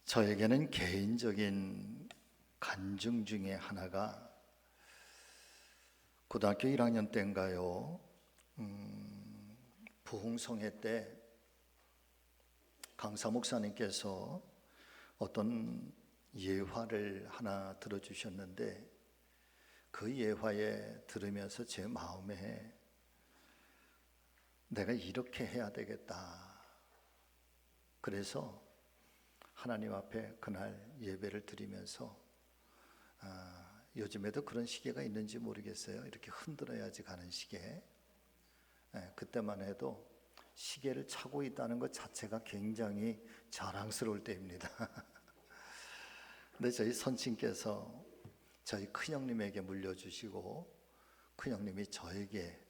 저에게는 개인적인 간증 중에 하나가 고등학교 1학년 때인가요? 부흥성회 때 강사 목사님께서 어떤 예화를 하나 들어주셨는데 그 예화에 들으면서 제 마음에 내가 이렇게 해야 되겠다. 그래서 하나님 앞에 그날 예배를 드리면서 요즘에도 그런 시계가 있는지 모르겠어요. 이렇게 흔들어야지 가는 시계. 그때만 해도 시계를 차고 있다는 것 자체가 굉장히 자랑스러울 때입니다. 근데 저희 선친께서 저희 큰형님에게 물려주시고 큰형님이 저에게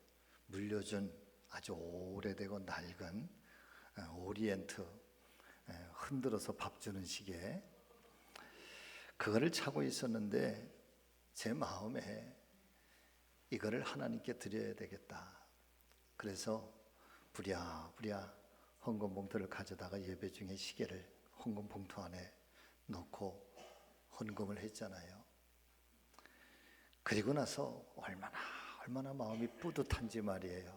물려준 아주 오래되고 낡은 오리엔트 흔들어서 밥 주는 시계, 그거를 차고 있었는데 제 마음에 이거를 하나님께 드려야 되겠다. 그래서 부랴부랴 헌금 봉투를 가져다가 예배 중에 시계를 헌금 봉투 안에 넣고 헌금을 했잖아요. 그리고 나서 얼마나 마음이 뿌듯한지 말이에요.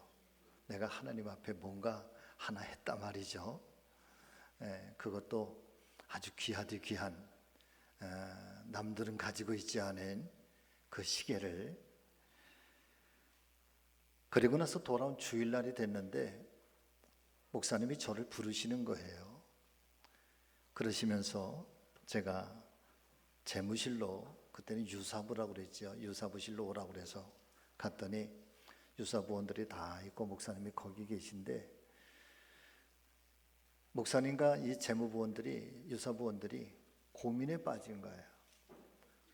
내가 하나님 앞에 뭔가 하나 했다 말이죠. 그것도 아주 귀하디 귀한 남들은 가지고 있지 않은 그 시계를. 그리고 나서 돌아온 주일날이 됐는데 목사님이 저를 부르시는 거예요. 그러시면서 제가 재무실로, 그때는 유사부라고 그랬죠. 유사부실로 오라고 그래서 갔더니 유사부원들이 다 있고 목사님이 거기 계신데 목사님과 이 재무부원들이, 유사부원들이 고민에 빠진 거예요.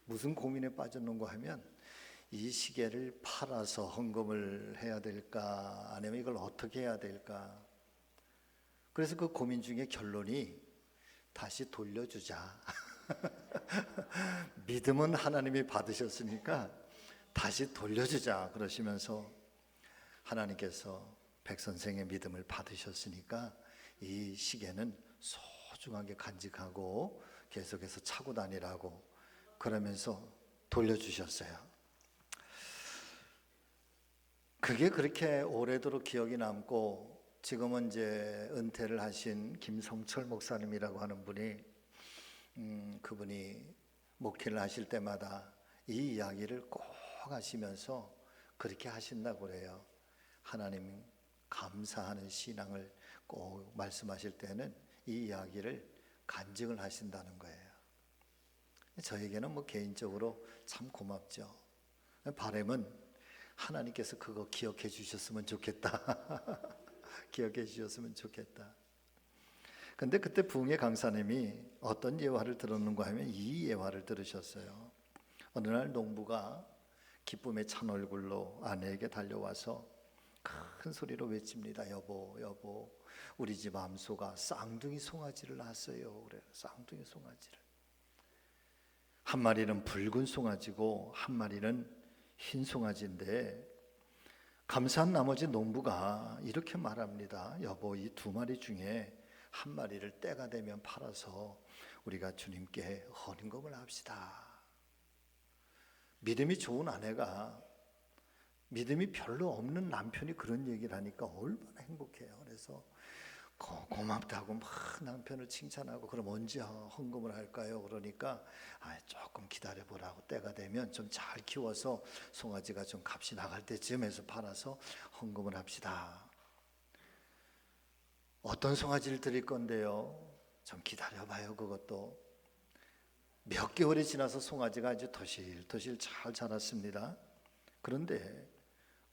무슨 고민에 빠졌는가 하면 이 시계를 팔아서 헌금을 해야 될까, 아니면 이걸 어떻게 해야 될까. 그래서 그 고민 중에 결론이 다시 돌려주자. 믿음은 하나님이 받으셨으니까 다시 돌려주자 그러시면서 하나님께서 백 선생의 믿음을 받으셨으니까 이 시계는 소중하게 간직하고 계속해서 차고 다니라고 그러면서 돌려주셨어요. 그게 그렇게 오래도록 기억이 남고, 지금은 이제 은퇴를 하신 김성철 목사님이라고 하는 분이 그분이 목회를 하실 때마다 이 이야기를 꼭 하시면서 그렇게 하신다고 그래요. 하나님 감사하는 신앙을 꼭 말씀하실 때는 이 이야기를 간증을 하신다는 거예요. 저에게는 뭐 개인적으로 참 고맙죠. 바람은 하나님께서 그거 기억해 주셨으면 좋겠다. 기억해 주셨으면 좋겠다. 근데 그때 부흥의 강사님이 어떤 예화를 들었는가 하면 이 예화를 들으셨어요. 어느 날 농부가 기쁨에 찬 얼굴로 아내에게 달려와서 큰 소리로 외칩니다. 여보, 여보, 우리 집 암소가 쌍둥이 송아지를 낳았어요. 그래요. 쌍둥이 송아지를. 한 마리는 붉은 송아지고 한 마리는 흰 송아지인데, 감사한 나머지 농부가 이렇게 말합니다. 여보, 이 두 마리 중에 한 마리를 때가 되면 팔아서 우리가 주님께 헌금을 합시다. 믿음이 좋은 아내가 믿음이 별로 없는 남편이 그런 얘기를 하니까 얼마나 행복해요. 그래서 고맙다고 막 남편을 칭찬하고, 그럼 언제 헌금을 할까요? 그러니까 조금 기다려보라고, 때가 되면 좀 잘 키워서 송아지가 좀 값이 나갈 때쯤 해서 팔아서 헌금을 합시다. 어떤 송아지를 드릴 건데요? 좀 기다려봐요. 그것도 몇 개월이 지나서 송아지가 아주 토실토실 잘 자랐습니다. 그런데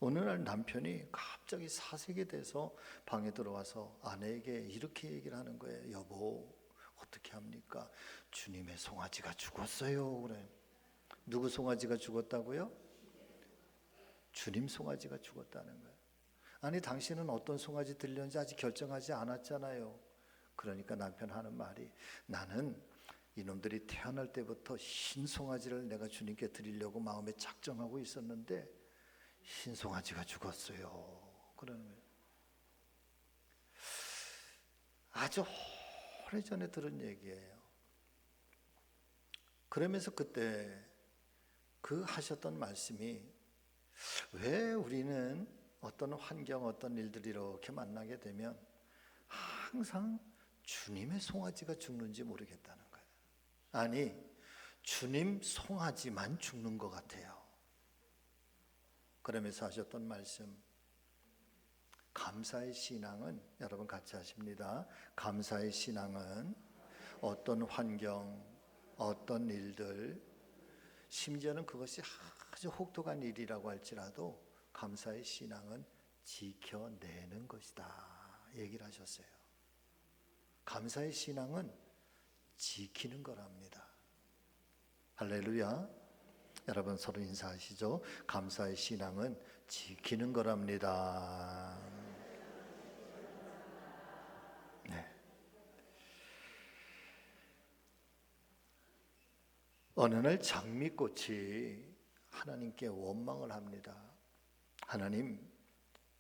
어느 날 남편이 갑자기 사색이 돼서 방에 들어와서 아내에게 이렇게 얘기를 하는 거예요. 여보, 어떻게 합니까? 주님의 송아지가 죽었어요. 그래. 누구 송아지가 죽었다고요? 주님 송아지가 죽었다는 거예요. 아니, 당신은 어떤 송아지 들렸는지 아직 결정하지 않았잖아요. 그러니까 남편 하는 말이, 나는 이놈들이 태어날 때부터 흰 송아지를 내가 주님께 드리려고 마음에 작정하고 있었는데 흰 송아지가 죽었어요. 그러는 거예요. 아주 오래전에 들은 얘기예요. 그러면서 그때 그 하셨던 말씀이, 왜 우리는 어떤 환경, 어떤 일들이 이렇게 만나게 되면 항상 주님의 송아지가 죽는지 모르겠다는 거예요. 아니, 주님 송아지만 죽는 것 같아요. 그러면서 하셨던 말씀, 감사의 신앙은, 여러분 같이 하십니다. 감사의 신앙은 어떤 환경, 어떤 일들, 심지어는 그것이 아주 혹독한 일이라고 할지라도 감사의 신앙은 지켜내는 것이다 얘기를 하셨어요. 감사의 신앙은 지키는 거랍니다. 할렐루야. 여러분 서로 인사하시죠. 감사의 신앙은 지키는 거랍니다. 네. 어느 날 장미꽃이 하나님께 원망을 합니다. 하나님,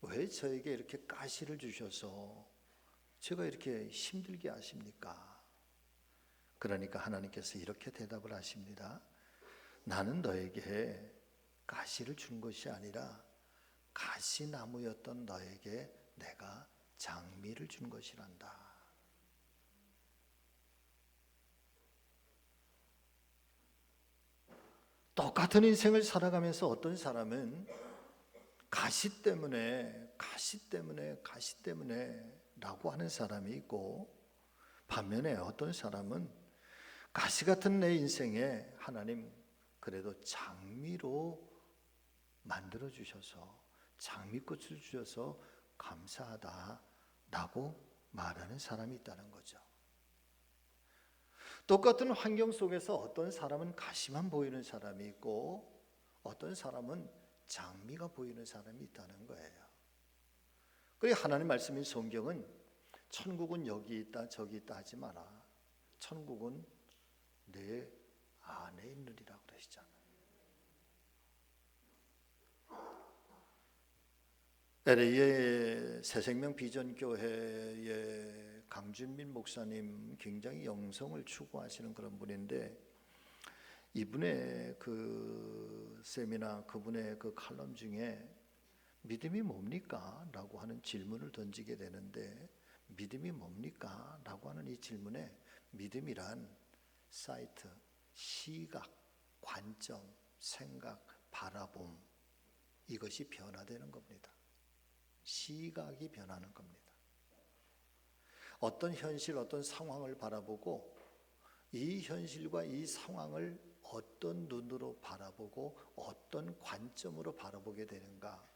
왜 저에게 이렇게 가시를 주셔서 제가 이렇게 힘들게 하십니까? 그러니까 하나님께서 이렇게 대답을 하십니다. 나는 너에게 가시를 준 것이 아니라 가시나무였던 너에게 내가 장미를 준 것이란다. 똑같은 인생을 살아가면서 어떤 사람은 가시 때문에 라고 하는 사람이 있고, 반면에 어떤 사람은 가시 같은 내 인생에 하나님 그래도 장미로 만들어 주셔서, 장미꽃을 주셔서 감사하다라고 말하는 사람이 있다는 거죠. 똑같은 환경 속에서 어떤 사람은 가시만 보이는 사람이 있고, 어떤 사람은 장미가 보이는 사람이 있다는 거예요. 그리고 하나님 말씀인 성경은 천국은 여기 있다 저기 있다 하지 마라. 천국은 내 안에 있느니라고 그러시잖아요. LA의 새생명 비전교회의 강준민 목사님, 굉장히 영성을 추구하시는 그런 분인데, 이분의 그 세미나, 그분의 그 칼럼 중에 믿음이 뭡니까? 라고 하는 질문을 던지게 되는데, 믿음이 뭡니까? 라고 하는 이 질문에 믿음이란 사이트, 시각, 관점, 생각, 바라봄, 이것이 변화되는 겁니다. 시각이 변하는 겁니다. 어떤 현실, 어떤 상황을 바라보고 이 현실과 이 상황을 어떤 눈으로 바라보고 어떤 관점으로 바라보게 되는가.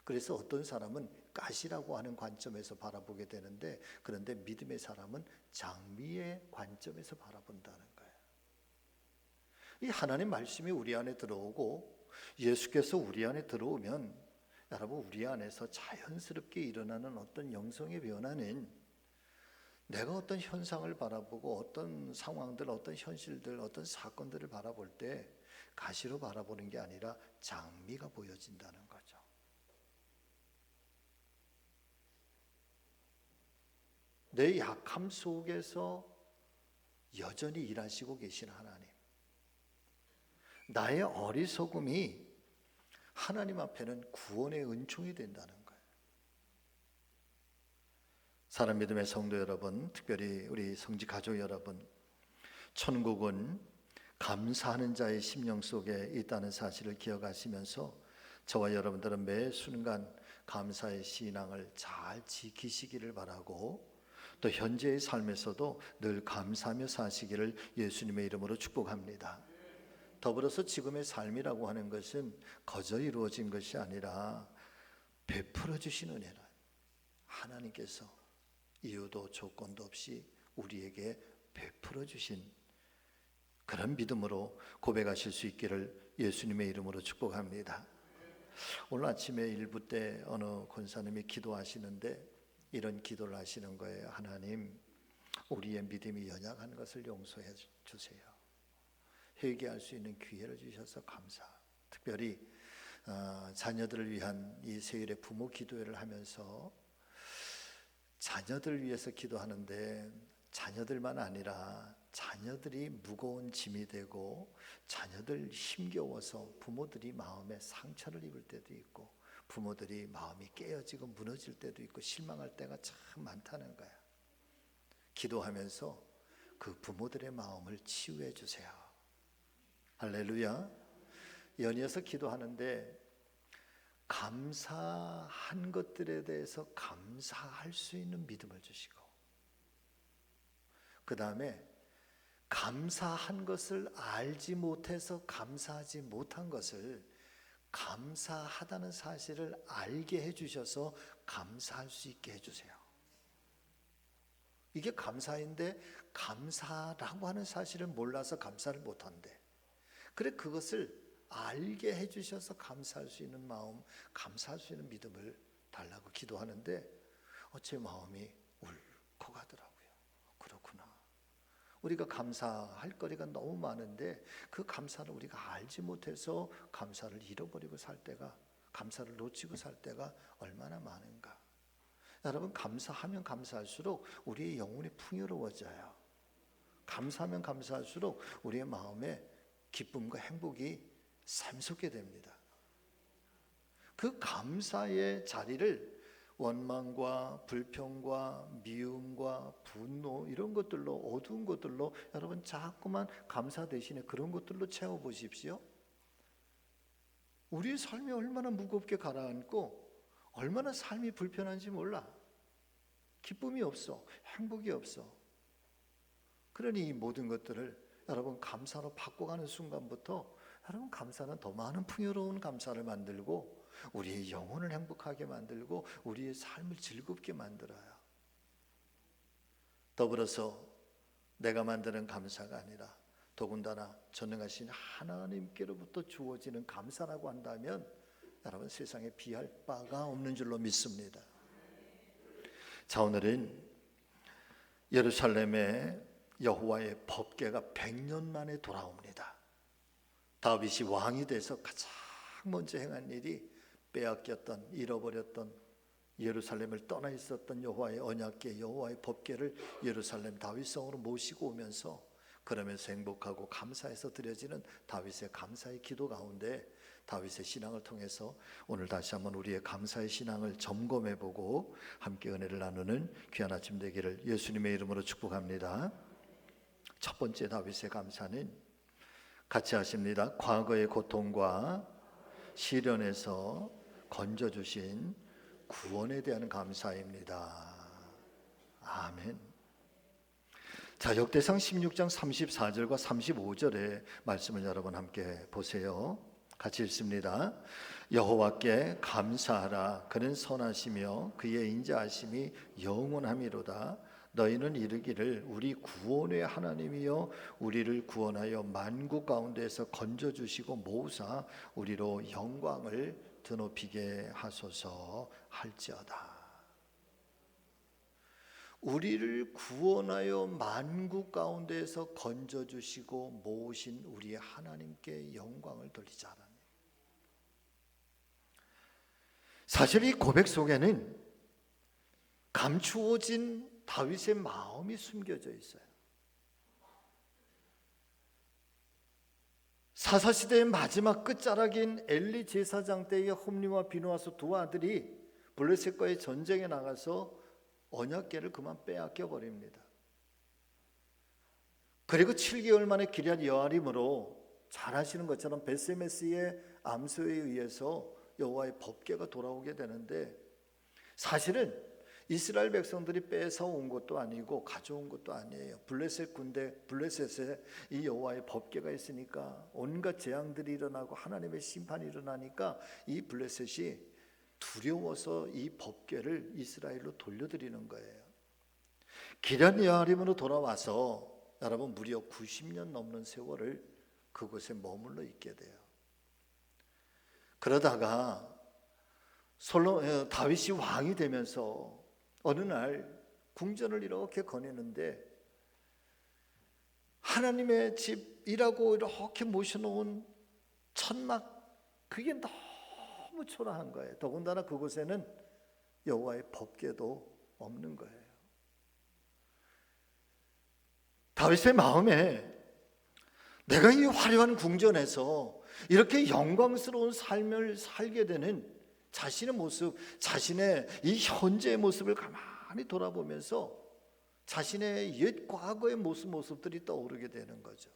그래서 어떤 사람은 가시라고 하는 관점에서 바라보게 되는데, 그런데 믿음의 사람은 장미의 관점에서 바라본다는 거예요. 이 하나님 말씀이 우리 안에 들어오고 예수께서 우리 안에 들어오면, 여러분 우리 안에서 자연스럽게 일어나는 어떤 영성의 변화는, 내가 어떤 현상을 바라보고 어떤 상황들, 어떤 현실들, 어떤 사건들을 바라볼 때 가시로 바라보는 게 아니라 장미가 보여진다는 거죠. 내 약함 속에서 여전히 일하시고 계신 하나님, 나의 어리석음이 하나님 앞에는 구원의 은총이 된다는 거예요. 사랑 믿음의 성도 여러분, 특별히 우리 성지 가족 여러분, 천국은 감사하는 자의 심령 속에 있다는 사실을 기억하시면서 저와 여러분들은 매 순간 감사의 신앙을 잘 지키시기를 바라고, 또 현재의 삶에서도 늘 감사하며 사시기를 예수님의 이름으로 축복합니다. 더불어서 지금의 삶이라고 하는 것은 거저 이루어진 것이 아니라 베풀어 주신 은혜라, 하나님께서 이유도 조건도 없이 우리에게 베풀어 주신 그런 믿음으로 고백하실 수 있기를 예수님의 이름으로 축복합니다. 오늘 아침에 일부 때 어느 권사님이 기도하시는데 이런 기도를 하시는 거예요. 하나님, 우리의 믿음이 연약한 것을 용서해 주세요. 회개할 수 있는 기회를 주셔서 감사. 특별히 자녀들을 위한 이 세일의 부모 기도회를 하면서 자녀들 위해서 기도하는데, 자녀들만 아니라 자녀들이 무거운 짐이 되고 자녀들 힘겨워서 부모들이 마음에 상처를 입을 때도 있고 부모들이 마음이 깨어지고 무너질 때도 있고 실망할 때가 참 많다는 거야. 기도하면서 그 부모들의 마음을 치유해 주세요. 할렐루야. 연이어서 기도하는데 감사한 것들에 대해서 감사할 수 있는 믿음을 주시고, 그 다음에 감사한 것을 알지 못해서 감사하지 못한 것을 감사하다는 사실을 알게 해주셔서 감사할 수 있게 해주세요. 이게 감사인데 감사라고 하는 사실을 몰라서 감사를 못한대. 그래, 그것을 알게 해주셔서 감사할 수 있는 마음, 감사할 수 있는 믿음을 달라고 기도하는데 제 마음이 울컥하더라고요. 그렇구나. 우리가 감사할 거리가 너무 많은데 그 감사를 우리가 알지 못해서 감사를 잃어버리고 살 때가, 감사를 놓치고 살 때가 얼마나 많은가. 여러분, 감사하면 감사할수록 우리의 영혼이 풍요로워져요. 감사하면 감사할수록 우리의 마음에 기쁨과 행복이 샘솟게 됩니다. 그 감사의 자리를 원망과 불평과 미움과 분노, 이런 것들로, 어두운 것들로 여러분 자꾸만 감사 대신에 그런 것들로 채워보십시오. 우리의 삶이 얼마나 무겁게 가라앉고 얼마나 삶이 불편한지 몰라. 기쁨이 없어, 행복이 없어. 그러니 이 모든 것들을 여러분 감사로 바꿔가는 순간부터 여러분 감사는 더 많은 풍요로운 감사를 만들고 우리의 영혼을 행복하게 만들고 우리의 삶을 즐겁게 만들어요. 더불어서 내가 만드는 감사가 아니라 더군다나 전능하신 하나님께로부터 주어지는 감사라고 한다면 여러분 세상에 비할 바가 없는 줄로 믿습니다. 자, 오늘은 예루살렘에 여호와의 법궤가 100년 만에 돌아옵니다. 다윗이 왕이 돼서 가장 먼저 행한 일이 빼앗겼던, 잃어버렸던, 예루살렘을 떠나 있었던 여호와의 언약궤, 여호와의 법궤를 예루살렘 다윗성으로 모시고 오면서 그러면서 행복하고 감사해서 드려지는 다윗의 감사의 기도 가운데 다윗의 신앙을 통해서 오늘 다시 한번 우리의 감사의 신앙을 점검해보고 함께 은혜를 나누는 귀한 아침 되기를 예수님의 이름으로 축복합니다. 첫 번째 다윗의 감사는 같이 하십니다. 과거의 고통과 시련에서 건져주신 구원에 대한 감사입니다. 아멘. 자, 역대상 16장 34절과 35절의 말씀을 여러분 함께 보세요. 같이 읽습니다. 여호와께 감사하라. 그는 선하시며 그의 인자하심이 영원함이로다. 너희는 이르기를 우리 구원의 하나님이여 우리를 구원하여 만국 가운데에서 건져주시고 모으사 우리로 영광을 드높이게 하소서 할지어다. 우리를 구원하여 만국 가운데에서 건져주시고 모으신 우리의 하나님께 영광을 돌리자. 사실 이 고백 속에는 감추어진 다윗의 마음이 숨겨져 있어요. 사사시대의 마지막 끝자락인 엘리 제사장 때의 홈리와 비누아스 두 아들이 블레셋과의 전쟁에 나가서 언약궤를 그만 빼앗겨 버립니다. 그리고 7개월 만에 기럇 여아림으로 잘 아시는 것처럼 베세메스의 암소에 의해서 여호와의 법궤가 돌아오게 되는데, 사실은 이스라엘 백성들이 뺏어온 것도 아니고 가져온 것도 아니에요. 블레셋 군대, 블레셋에 이 여호와의 법궤가 있으니까 온갖 재앙들이 일어나고 하나님의 심판이 일어나니까 이 블레셋이 두려워서 이 법궤를 이스라엘로 돌려드리는 거예요. 기럇 여아림으로 돌아와서 여러분 무려 90년 넘는 세월을 그곳에 머물러 있게 돼요. 그러다가 다윗이 왕이 되면서 어느 날 궁전을 이렇게 거니는데 하나님의 집이라고 이렇게 모셔놓은 천막, 그게 너무 초라한 거예요. 더군다나 그곳에는 여호와의 법궤도 없는 거예요. 다윗의 마음에 내가 이 화려한 궁전에서 이렇게 영광스러운 삶을 살게 되는 자신의 모습, 자신의 이 현재의 모습을 가만히 돌아보면서 자신의 옛 과거의 모습들이 떠오르게 되는 거죠.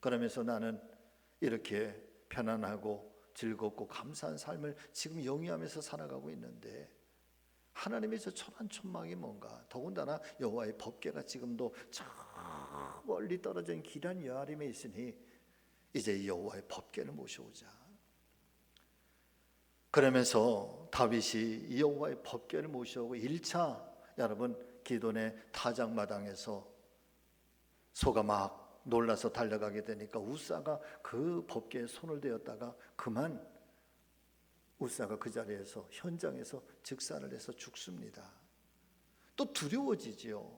그러면서 나는 이렇게 편안하고 즐겁고 감사한 삶을 지금 영위하면서 살아가고 있는데 하나님의 저 천한천막이 뭔가, 더군다나 여호와의 법궤가 지금도 저 멀리 떨어진 기란 여아림에 있으니 이제 이 여호와의 법궤를 모셔오자. 그러면서 다윗이 이 여호와의 법궤를 모셔오고 1차 여러분 기돈의 타작마당에서 소가 막 놀라서 달려가게 되니까 우사가 그 법궤에 손을 대었다가 그만 우사가 그 자리에서 현장에서 즉사를 해서 죽습니다. 또 두려워지지요.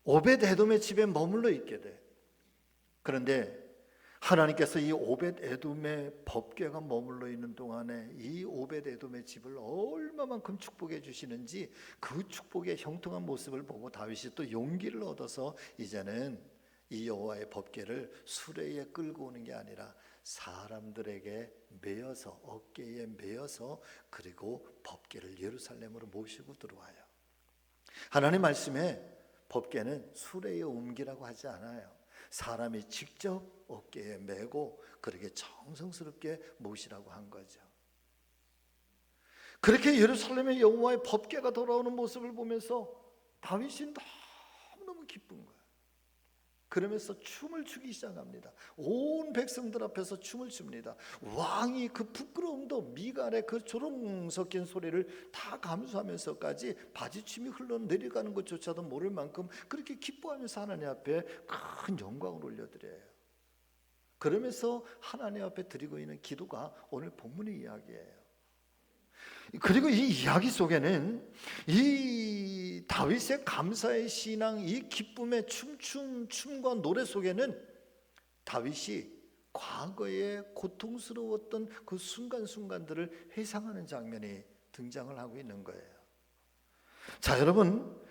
오벳에돔의 집에 머물러 있게 돼. 그런데 하나님께서 이 오벳에돔의 법궤가 머물러 있는 동안에 이 오벳에돔의 집을 얼마만큼 축복해 주시는지 그 축복의 형통한 모습을 보고 다윗이 또 용기를 얻어서 이제는 이 여호와의 법궤를 수레에 끌고 오는 게 아니라 사람들에게 메어서, 어깨에 메어서 그리고 법궤를 예루살렘으로 모시고 들어와요. 하나님 말씀에 법궤는 수레에 옮기라고 하지 않아요. 사람이 직접 어깨에 메고 그렇게 정성스럽게 모시라고 한 거죠. 그렇게 예루살렘의 여호와의 법궤가 돌아오는 모습을 보면서 다윗이 너무너무 기쁜 거예요. 그러면서 춤을 추기 시작합니다. 온 백성들 앞에서 춤을 춥니다. 왕이 그 부끄러움도 미갈의 그 조롱 섞인 소리를 다 감수하면서까지 바지춤이 흘러내려가는 것조차도 모를 만큼 그렇게 기뻐하면서 하나님 앞에 큰 영광을 올려드려요. 그러면서 하나님 앞에 드리고 있는 기도가 오늘 본문의 이야기예요. 그리고 이 이야기 속에는 이 다윗의 감사의 신앙, 이 기쁨의 춤과 노래 속에는 다윗이 과거에 고통스러웠던 그 순간순간들을 회상하는 장면이 등장을 하고 있는 거예요. 자, 여러분,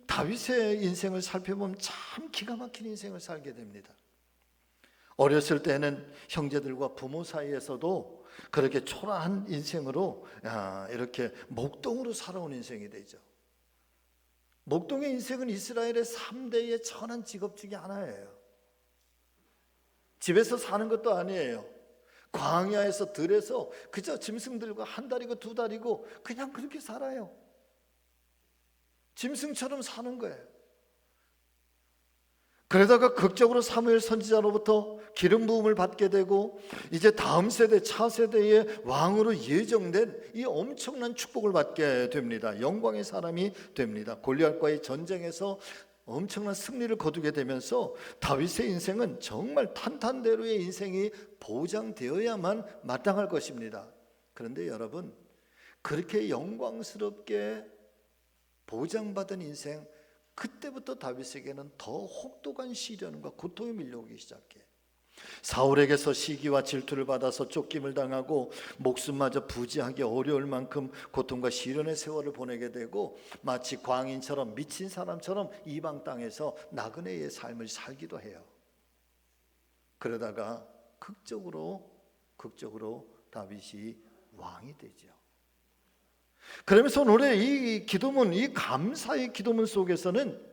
다윗의 인생을 살펴보면 참 기가 막힌 인생을 살게 됩니다. 어렸을 때는 형제들과 부모 사이에서도 그렇게 초라한 인생으로 이렇게 목동으로 살아온 인생이 되죠. 목동의 인생은 이스라엘의 3대의 천한 직업 중에 하나예요. 집에서 사는 것도 아니에요. 광야에서 들에서 그저 짐승들과 한 달이고 두 달이고 그냥 그렇게 살아요. 짐승처럼 사는 거예요. 그러다가 극적으로 사무엘 선지자로부터 기름 부음을 받게 되고 이제 다음 세대 차세대의 왕으로 예정된 이 엄청난 축복을 받게 됩니다. 영광의 사람이 됩니다. 골리앗과의 전쟁에서 엄청난 승리를 거두게 되면서 다윗의 인생은 정말 탄탄대로의 인생이 보장되어야만 마땅할 것입니다. 그런데 여러분, 그렇게 영광스럽게 보장받은 인생, 그때부터 다윗에게는 더 혹독한 시련과 고통이 밀려오기 시작해. 사울에게서 시기와 질투를 받아서 쫓김을 당하고 목숨마저 부지하기 어려울 만큼 고통과 시련의 세월을 보내게 되고 마치 광인처럼 미친 사람처럼 이방 땅에서 나그네의 삶을 살기도 해요. 그러다가 극적으로 다윗이 왕이 되죠. 그러면서 오늘 이 기도문, 이 감사의 기도문 속에서는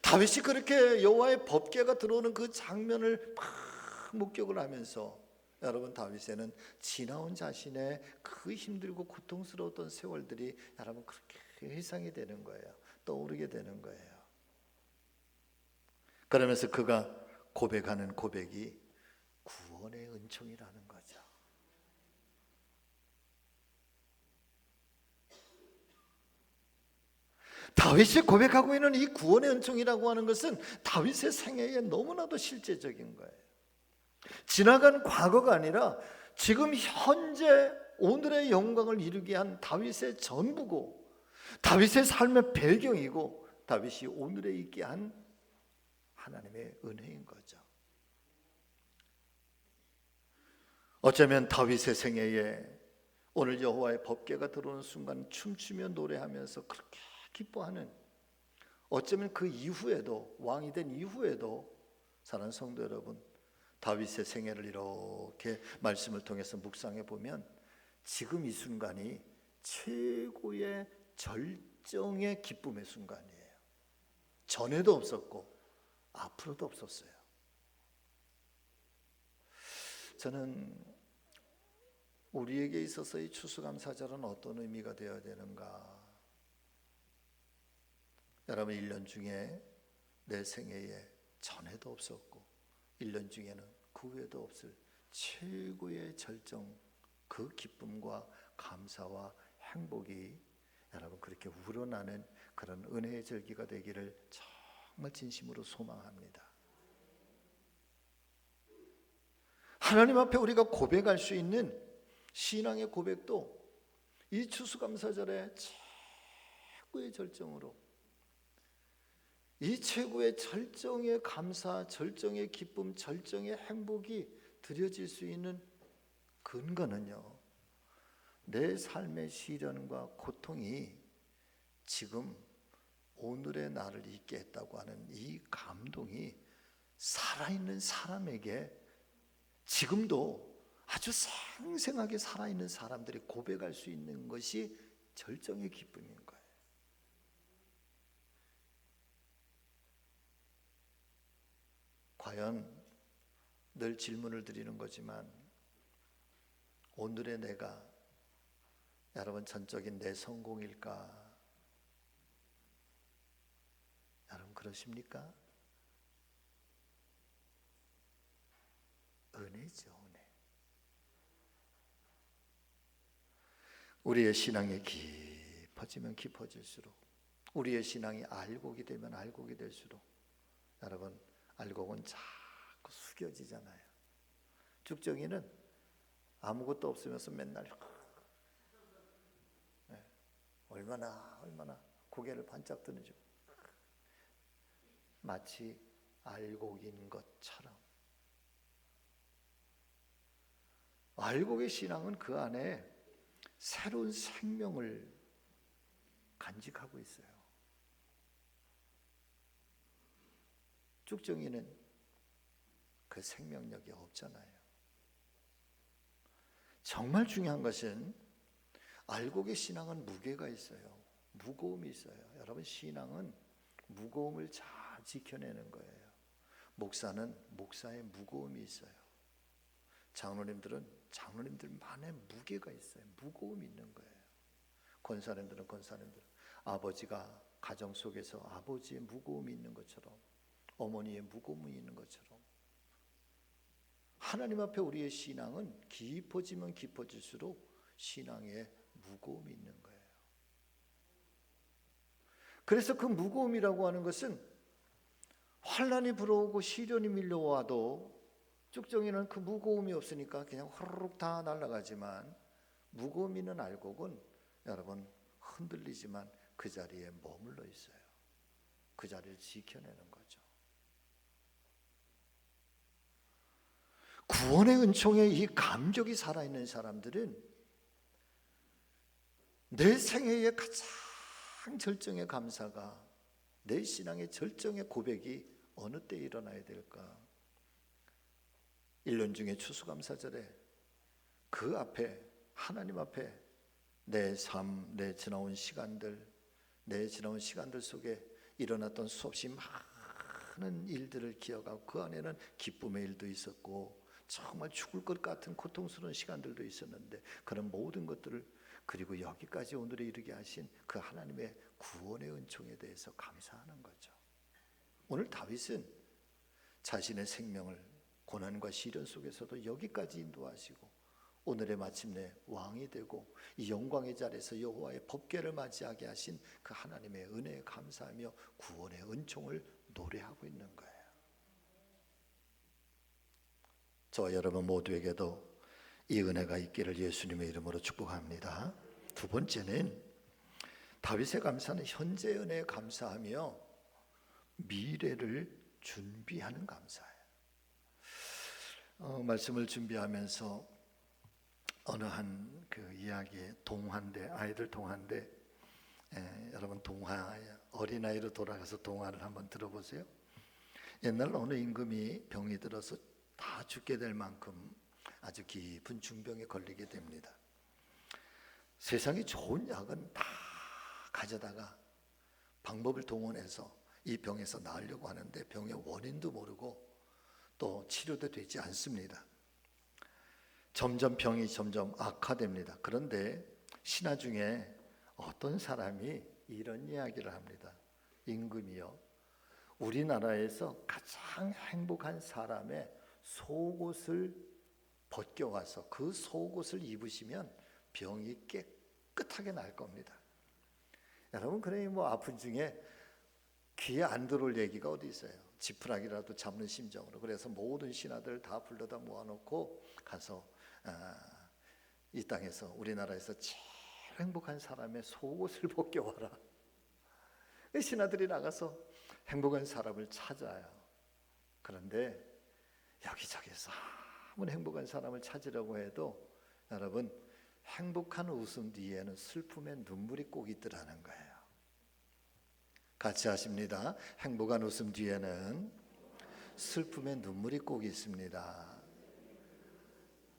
다윗이 그렇게 여호와의 법궤가 들어오는 그 장면을 막 목격을 하면서 여러분, 다윗에는 지나온 자신의 그 힘들고 고통스러웠던 세월들이 여러분 그렇게 회상이 되는 거예요. 떠오르게 되는 거예요. 그러면서 그가 고백하는 고백이 구원의 은총이라는 거죠. 다윗이 고백하고 있는 이 구원의 은총이라고 하는 것은 다윗의 생애에 너무나도 실제적인 거예요. 지나간 과거가 아니라 지금 현재 오늘의 영광을 이루게 한 다윗의 전부고 다윗의 삶의 배경이고 다윗이 오늘에 있게 한 하나님의 은혜인 거죠. 어쩌면 다윗의 생애에 오늘 여호와의 법궤가 들어오는 순간 춤추며 노래하면서 그렇게 기뻐하는, 어쩌면 그 이후에도, 왕이 된 이후에도 사랑하는 성도 여러분, 다윗의 생애를 이렇게 말씀을 통해서 묵상해 보면 지금 이 순간이 최고의 절정의 기쁨의 순간이에요. 전에도 없었고 앞으로도 없었어요. 저는 우리에게 있어서 이 추수감사절은 어떤 의미가 되어야 되는가? 여러분, 1년 중에 내 생애에 전에도 없었고 1년 중에는 그 후에도 없을 최고의 절정, 그 기쁨과 감사와 행복이 여러분 그렇게 우러나는 그런 은혜의 절기가 되기를 정말 진심으로 소망합니다. 하나님 앞에 우리가 고백할 수 있는 신앙의 고백도 이 추수감사절의 최고의 절정으로, 이 최고의 절정의 감사, 절정의 기쁨, 절정의 행복이 드려질 수 있는 근거는요, 내 삶의 시련과 고통이 지금 오늘의 나를 있게 했다고 하는 이 감동이 살아있는 사람에게 지금도 아주 생생하게 살아있는 사람들이 고백할 수 있는 것이 절정의 기쁨인 거예요. 과연 늘 질문을 드리는 거지만 오늘의 내가 여러분 전적인 내 성공일까? 여러분 그러십니까? 은혜죠, 은혜. 우리의 신앙이 깊어지면 깊어질수록, 우리의 신앙이 알곡이 되면 알곡이 될수록 여러분 알곡은 자꾸 숙여지잖아요. 죽정이는 아무것도 없으면서 맨날 얼마나 고개를 반짝 드는지, 마치 알곡인 것처럼. 알곡의 신앙은 그 안에 새로운 생명을 간직하고 있어요. 쭉정이는 그 생명력이 없잖아요. 정말 중요한 것은 알곡의 신앙은 무게가 있어요. 무거움이 있어요. 여러분, 신앙은 무거움을 잘 지켜내는 거예요. 목사는 목사의 무거움이 있어요. 장로님들은 장로님들만의 무게가 있어요. 무거움이 있는 거예요. 권사님들은 권사님들, 아버지가 가정 속에서 아버지의 무거움이 있는 것처럼, 어머니의 무거움이 있는 것처럼, 하나님 앞에 우리의 신앙은 깊어지면 깊어질수록 신앙에 무거움이 있는 거예요. 그래서 그 무거움이라고 하는 것은 환난이 불어오고 시련이 밀려와도 쭉정이는 그 무거움이 없으니까 그냥 후루룩 다 날아가지만, 무거움 있는 알곡은 여러분 흔들리지만 그 자리에 머물러 있어요. 그 자리를 지켜내는 거죠. 구원의 은총에 이 감격이 살아있는 사람들은 내 생애의 가장 절정의 감사가, 내 신앙의 절정의 고백이 어느 때 일어나야 될까? 1년 중에 추수감사절에 그 앞에, 하나님 앞에 내 삶, 내 지나온 시간들, 내 지나온 시간들 속에 일어났던 수없이 많은 일들을 기억하고, 그 안에는 기쁨의 일도 있었고 정말 죽을 것 같은 고통스러운 시간들도 있었는데, 그런 모든 것들을, 그리고 여기까지 오늘에 이르게 하신 그 하나님의 구원의 은총에 대해서 감사하는 거죠. 오늘 다윗은 자신의 생명을 고난과 시련 속에서도 여기까지 인도하시고 오늘의 마침내 왕이 되고 이 영광의 자리에서 여호와의 법궤를 맞이하게 하신 그 하나님의 은혜에 감사하며 구원의 은총을 노래하고 있는 거예요. 저와 여러분 모두에게도 이 은혜가 있기를 예수님의 이름으로 축복합니다. 두 번째는 다윗의 감사는 현재 은혜에 감사하며 미래를 준비하는 감사예요. 말씀을 준비하면서 어느 한 그 이야기에 동화인데, 아이들 동화인데, 여러분 동화, 어린아이로 돌아가서 동화를 한번 들어보세요. 옛날 어느 임금이 병이 들어서 다 죽게 될 만큼 아주 깊은 중병에 걸리게 됩니다. 세상에 좋은 약은 다 가져다가 방법을 동원해서 이 병에서 나으려고 하는데 병의 원인도 모르고 또 치료도 되지 않습니다. 점점 병이 점점 악화됩니다. 그런데 신하 중에 어떤 사람이 이런 이야기를 합니다. 임금이요, 우리나라에서 가장 행복한 사람의 속옷을 벗겨와서 그 속옷을 입으시면 병이 깨끗하게 날 겁니다. 여러분, 그래 뭐 아픈 중에 귀에 안 들어올 얘기가 어디 있어요? 지푸라기라도 잡는 심정으로. 그래서 모든 신하들 다 불러다 모아놓고 가서 이 땅에서, 우리나라에서 제일 행복한 사람의 속옷을 벗겨와라. 신하들이 나가서 행복한 사람을 찾아요. 그런데 여기저기서 아무리 행복한 사람을 찾으려고 해도 여러분, 행복한 웃음 뒤에는 슬픔의 눈물이 꼭 있더라는 거예요. 같이 하십니다. 행복한 웃음 뒤에는 슬픔의 눈물이 꼭 있습니다.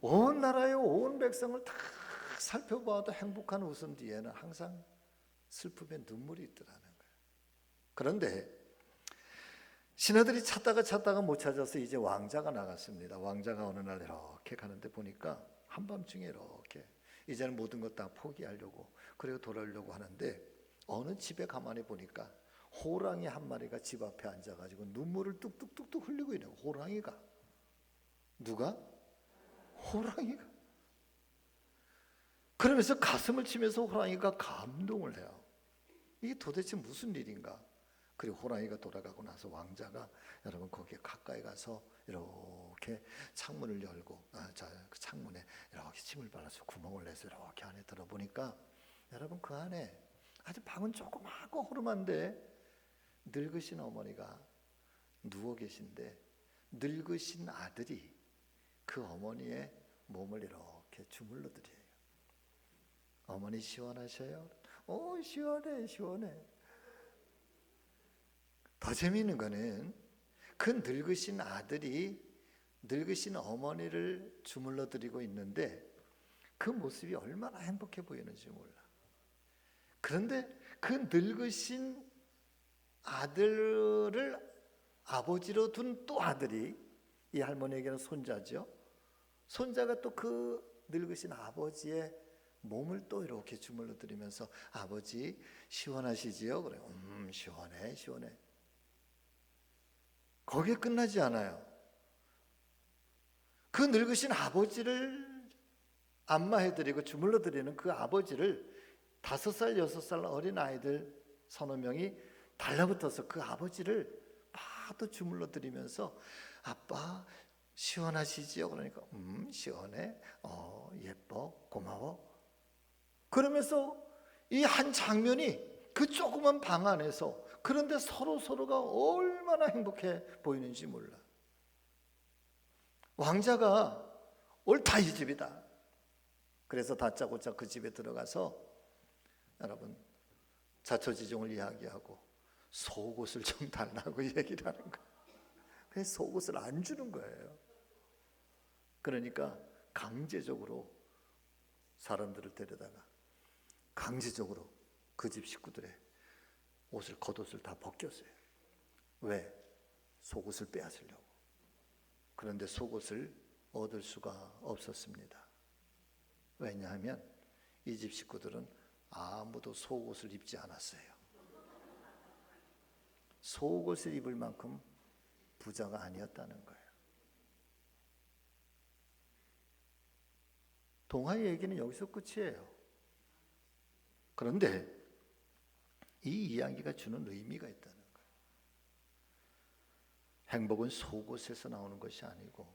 온 나라의 온 백성을 다 살펴봐도 행복한 웃음 뒤에는 항상 슬픔의 눈물이 있더라는 거예요. 그런데 신하들이 찾다가 못 찾아서 이제 왕자가 나갔습니다. 왕자가 어느 날 이렇게 가는데 보니까 한밤중에 이렇게 이제는 모든 것 다 포기하려고, 그리고 돌아오려고 하는데 어느 집에 가만히 보니까 호랑이 한 마리가 집 앞에 앉아가지고 눈물을 뚝뚝뚝뚝 흘리고 있는 거예요. 호랑이가. 누가? 호랑이가. 그러면서 가슴을 치면서 호랑이가 감동을 해요. 이게 도대체 무슨 일인가? 그리고 호랑이가 돌아가고 나서 왕자가 여러분 거기에 가까이 가서 이렇게 창문을 열고 그 창문에 이렇게 침을 발라서 구멍을 내서 이렇게 안에 들어보니까 여러분 그 안에 아주 방은 조그맣고 허름한데 늙으신 어머니가 누워 계신데 늙으신 아들이 그 어머니의 몸을 이렇게 주물러 드려요. 어머니 시원하셔요? 시원해 시원해. 더 재미있는 거는 그 늙으신 아들이 늙으신 어머니를 주물러 드리고 있는데 그 모습이 얼마나 행복해 보이는지 몰라. 그런데 그 늙으신 아들을 아버지로 둔 또 아들이, 이 할머니에게는 손자죠. 손자가 또 그 늙으신 아버지의 몸을 또 이렇게 주물러 드리면서 아버지 시원하시지요? 그래. 시원해 시원해. 거기에 끝나지 않아요. 그 늙으신 아버지를 안마해드리고 주물러드리는 그 아버지를 5살, 6살 어린 아이들 서너 명이 달라붙어서 그 아버지를 막 주물러드리면서 아빠 시원하시지요? 그러니까 시원해. 예뻐. 고마워. 그러면서 이 한 장면이 그 조그만 방 안에서, 그런데 서로가 얼마나 행복해 보이는지 몰라. 왕자가 옳다 이 집이다. 그래서 다짜고짜 그 집에 들어가서 여러분 자초지종을 이야기하고 속옷을 좀 달라고 얘기를 하는 거예요. 그래서 속옷을 안 주는 거예요. 그러니까 강제적으로 사람들을 데려다가 강제적으로 그 집 식구들의 옷을, 겉옷을 다 벗겼어요. 왜? 속옷을 빼앗으려고. 그런데 속옷을 얻을 수가 없었습니다. 왜냐하면 이 집 식구들은 아무도 속옷을 입지 않았어요. 속옷을 입을 만큼 부자가 아니었다는 거예요. 동화의 얘기는 여기서 끝이에요. 그런데 이 이야기가 주는 의미가 있다는 거예요. 행복은 속옷에서 나오는 것이 아니고,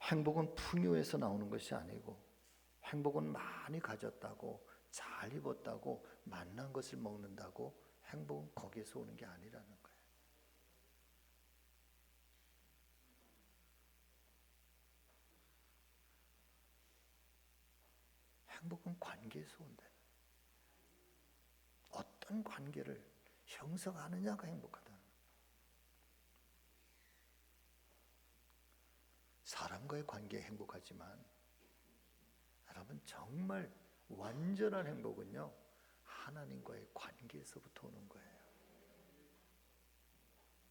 행복은 풍요에서 나오는 것이 아니고, 행복은 많이 가졌다고, 잘 입었다고, 맛난 것을 먹는다고 행복은 거기에서 오는 게 아니라는 거예요. 행복은 관계에서 온다. 어떤 관계를 형성하느냐가 행복하다. 사람과의 관계에 행복하지만 여러분 정말 완전한 행복은요 하나님과의 관계에서부터 오는 거예요.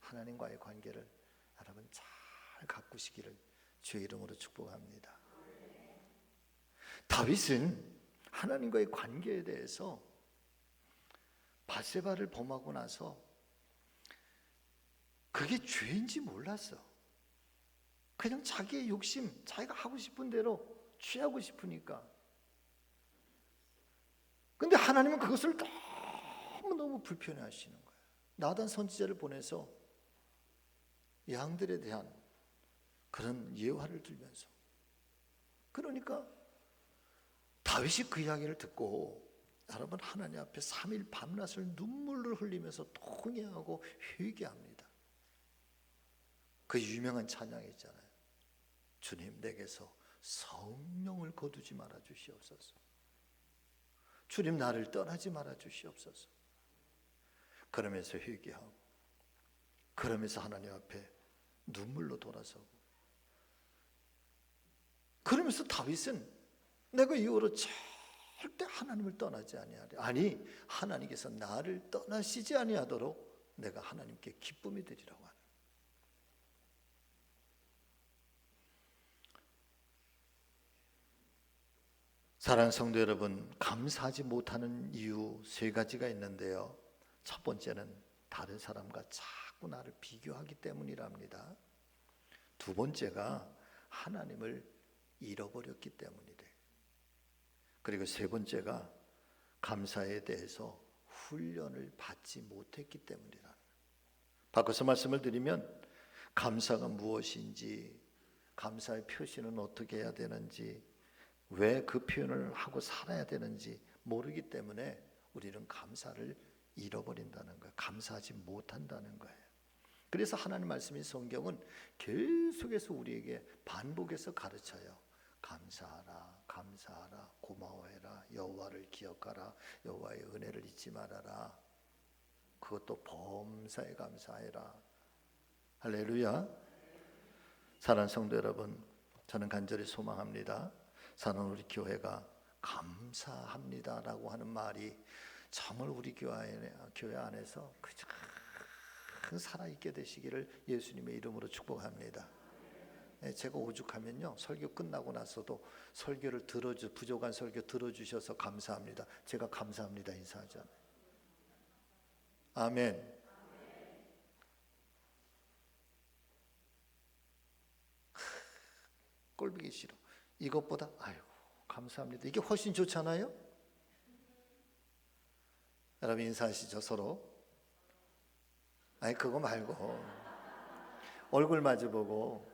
하나님과의 관계를 여러분 잘 가꾸시기를 주의 이름으로 축복합니다. 다윗은 하나님과의 관계에 대해서 바세바를 범하고 나서 그게 죄인지 몰랐어. 그냥 자기의 욕심, 자기가 하고 싶은 대로 취하고 싶으니까. 근데 하나님은 그것을 너무너무 불편해 하시는 거예요. 나단 선지자를 보내서 양들에 대한 그런 예화를 들면서, 그러니까 다윗이 그 이야기를 듣고 여러분 하나님 앞에 3일 밤낮을 눈물을 흘리면서 통회하고 회개합니다. 그 유명한 찬양이 있잖아요. 주님 내게서 성령을 거두지 말아 주시옵소서. 주님 나를 떠나지 말아 주시옵소서. 그러면서 회개하고, 그러면서 하나님 앞에 눈물로 돌아서고, 그러면서 다윗은 내가 이후로 절대 하나님을 떠나지 아니하리. 아니 하나님께서 나를 떠나시지 아니하도록 내가 하나님께 기쁨이 되리라고 하는. 사랑하는 성도 여러분, 감사하지 못하는 이유 3가지가 있는데요. 첫 번째는 다른 사람과 자꾸 나를 비교하기 때문이랍니다. 두 번째가 하나님을 잃어버렸기 때문이래. 그리고 세 번째가 감사에 대해서 훈련을 받지 못했기 때문이라. 바꿔서 말씀을 드리면 감사가 무엇인지, 감사의 표시는 어떻게 해야 되는지, 왜 그 표현을 하고 살아야 되는지 모르기 때문에 우리는 감사를 잃어버린다는 거예요. 감사하지 못한다는 거예요. 그래서 하나님 말씀인 성경은 계속해서 우리에게 반복해서 가르쳐요. 감사하라, 감사하라, 고마워해라, 여호와를 기억하라, 여호와의 은혜를 잊지 말아라. 그것도 범사에 감사해라. 할렐루야. 사랑하는 성도 여러분, 저는 간절히 소망합니다. 사랑하는 우리 교회가 감사합니다라고 하는 말이 정말 우리 교회 안에서 그 살아있게 되시기를 예수님의 이름으로 축복합니다. 제가 오죽하면요 설교 끝나고 나서도 설교를 부족한 설교 들어주셔서 감사합니다, 제가 감사합니다 인사하잖아요. 아멘. 꼴보기 싫어. 이것보다 아이고 감사합니다 이게 훨씬 좋잖아요. 여러분 인사하시죠 서로. 아니 그거 말고 얼굴 마주보고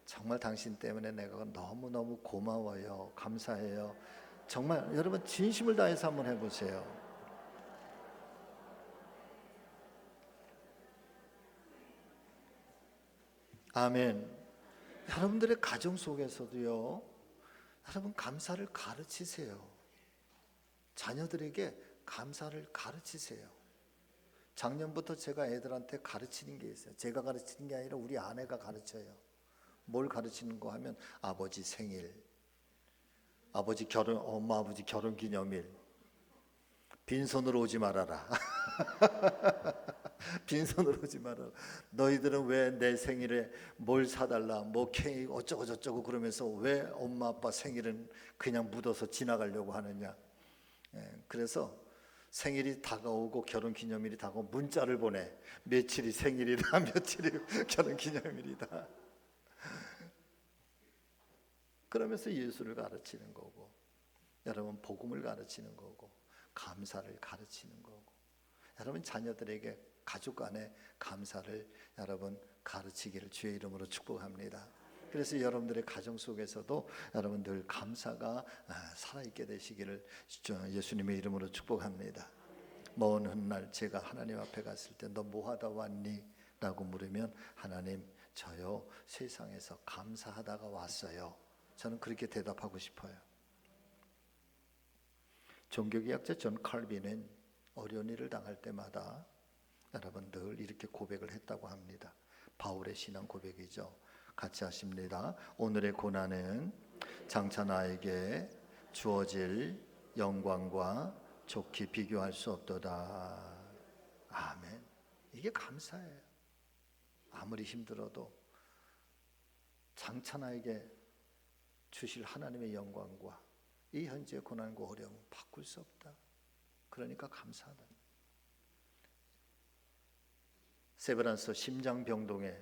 정말 당신 때문에 내가 너무너무 고마워요, 감사해요. 정말 여러분 진심을 다해서 한번 해보세요. 아멘. 여러분들의 가정 속에서도요 여러분 감사를 가르치세요. 자녀들에게 감사를 가르치세요. 작년부터 제가 애들한테 가르치는 게 있어요. 제가 가르치는 게 아니라 우리 아내가 가르쳐요. 뭘 가르치는 거 하면 아버지 생일, 아버지 결혼, 엄마 아버지 결혼 기념일, 빈손으로 오지 말아라. 빈손으로 오지 말아라. 너희들은 왜 내 생일에 뭘 사달라, 뭐 케이크 어쩌고 저쩌고 그러면서 왜 엄마 아빠 생일은 그냥 묻어서 지나가려고 하느냐. 그래서 생일이 다가오고 결혼 기념일이 다가오고 문자를 보내. 며칠이 생일이다, 며칠이 결혼 기념일이다. 그러면서 예수를 가르치는 거고, 여러분 복음을 가르치는 거고, 감사를 가르치는 거고, 여러분 자녀들에게 가족 간에 감사를 여러분 가르치기를 주의 이름으로 축복합니다. 그래서 여러분들의 가정 속에서도 여러분들 감사가 살아있게 되시기를 예수님의 이름으로 축복합니다. 먼 훗날 제가 하나님 앞에 갔을 때 너 뭐하다 왔니? 라고 물으면 하나님 저요 세상에서 감사하다가 왔어요. 저는 그렇게 대답하고 싶어요. 종교개혁자 존 칼빈은 어려운 일을 당할 때마다 여러분 늘 이렇게 고백을 했다고 합니다. 바울의 신앙 고백이죠. 같이 하십니다. 오늘의 고난은 장차 나에게 주어질 영광과 좋게 비교할 수 없도다. 아멘. 이게 감사예요. 아무리 힘들어도 장차 나에게 주실 하나님의 영광과 이 현재의 고난과 어려움은 바꿀 수 없다. 그러니까 감사하다. 세브란스 심장병동에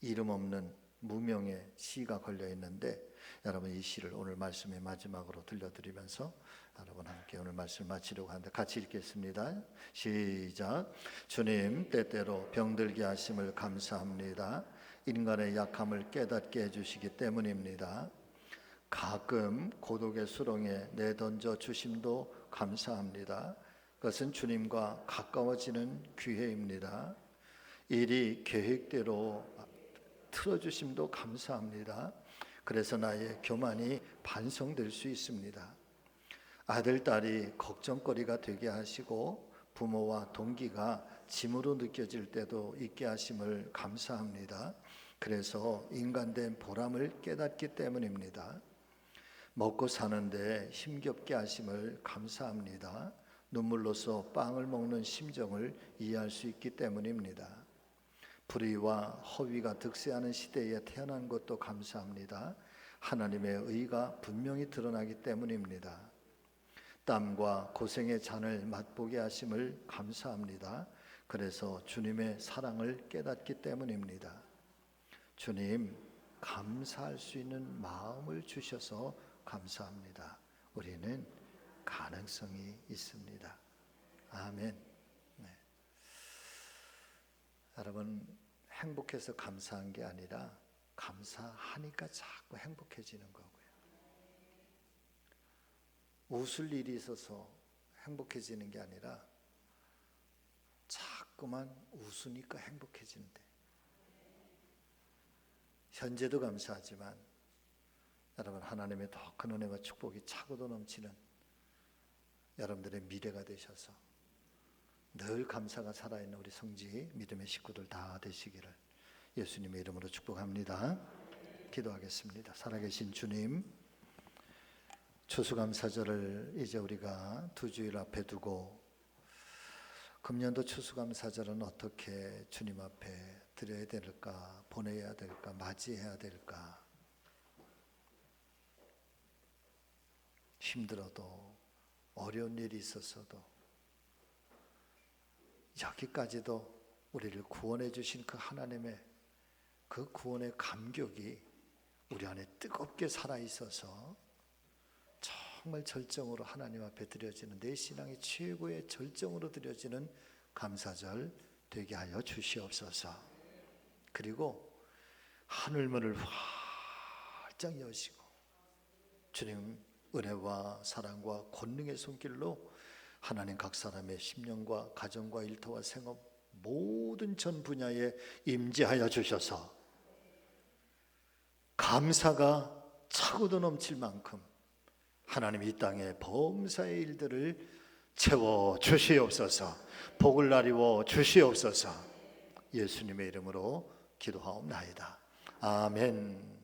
이름 없는 무명의 시가 걸려 있는데, 여러분 이 시를 오늘 말씀의 마지막으로 들려드리면서 여러분 함께 오늘 말씀을 마치려고 하는데, 같이 읽겠습니다. 시작. 주님 때때로 병들게 하심을 감사합니다. 인간의 약함을 깨닫게 해주시기 때문입니다. 가끔 고독의 수렁에 내던져 주심도 감사합니다. 그것은 주님과 가까워지는 기회입니다. 일이 계획대로 틀어주심도 감사합니다. 그래서 나의 교만이 반성될 수 있습니다. 아들, 딸이 걱정거리가 되게 하시고 부모와 동기가 짐으로 느껴질 때도 있게 하심을 감사합니다. 그래서 인간된 보람을 깨닫기 때문입니다. 먹고 사는데 힘겹게 하심을 감사합니다. 눈물로써 빵을 먹는 심정을 이해할 수 있기 때문입니다. 불의와 허위가 득세하는 시대에 태어난 것도 감사합니다. 하나님의 의가 분명히 드러나기 때문입니다. 땀과 고생의 잔을 맛보게 하심을 감사합니다. 그래서 주님의 사랑을 깨닫기 때문입니다. 주님, 감사할 수 있는 마음을 주셔서 감사합니다. 우리는 가능성이 있습니다. 아멘. 네. 여러분, 행복해서 감사한 게 아니라 감사하니까 자꾸 행복해지는 거고요. 웃을 일이 있어서 행복해지는 게 아니라 자꾸만 웃으니까 행복해지는데, 현재도 감사하지만 여러분 하나님의 더 큰 은혜와 축복이 차고도 넘치는 여러분들의 미래가 되셔서 늘 감사가 살아있는 우리 성지 믿음의 식구들 다 되시기를 예수님의 이름으로 축복합니다. 기도하겠습니다. 살아계신 주님, 추수감사절을 이제 우리가 2주일 앞에 두고 금년도 추수감사절은 어떻게 주님 앞에 드려야 될까, 보내야 될까, 맞이해야 될까. 힘들어도 어려운 일이 있었어도 여기까지도 우리를 구원해 주신 그 하나님의 그 구원의 감격이 우리 안에 뜨겁게 살아있어서 정말 절정으로 하나님 앞에 드려지는, 내 신앙의 최고의 절정으로 드려지는 감사절 되게 하여 주시옵소서. 그리고 하늘문을 활짝 여시고 주님 은혜와 사랑과 권능의 손길로 하나님 각 사람의 심령과 가정과 일터와 생업 모든 전 분야에 임재하여 주셔서 감사가 차고도 넘칠 만큼 하나님 이 땅의 범사의 일들을 채워 주시옵소서. 복을 나리워 주시옵소서. 예수님의 이름으로 기도하옵나이다. 아멘.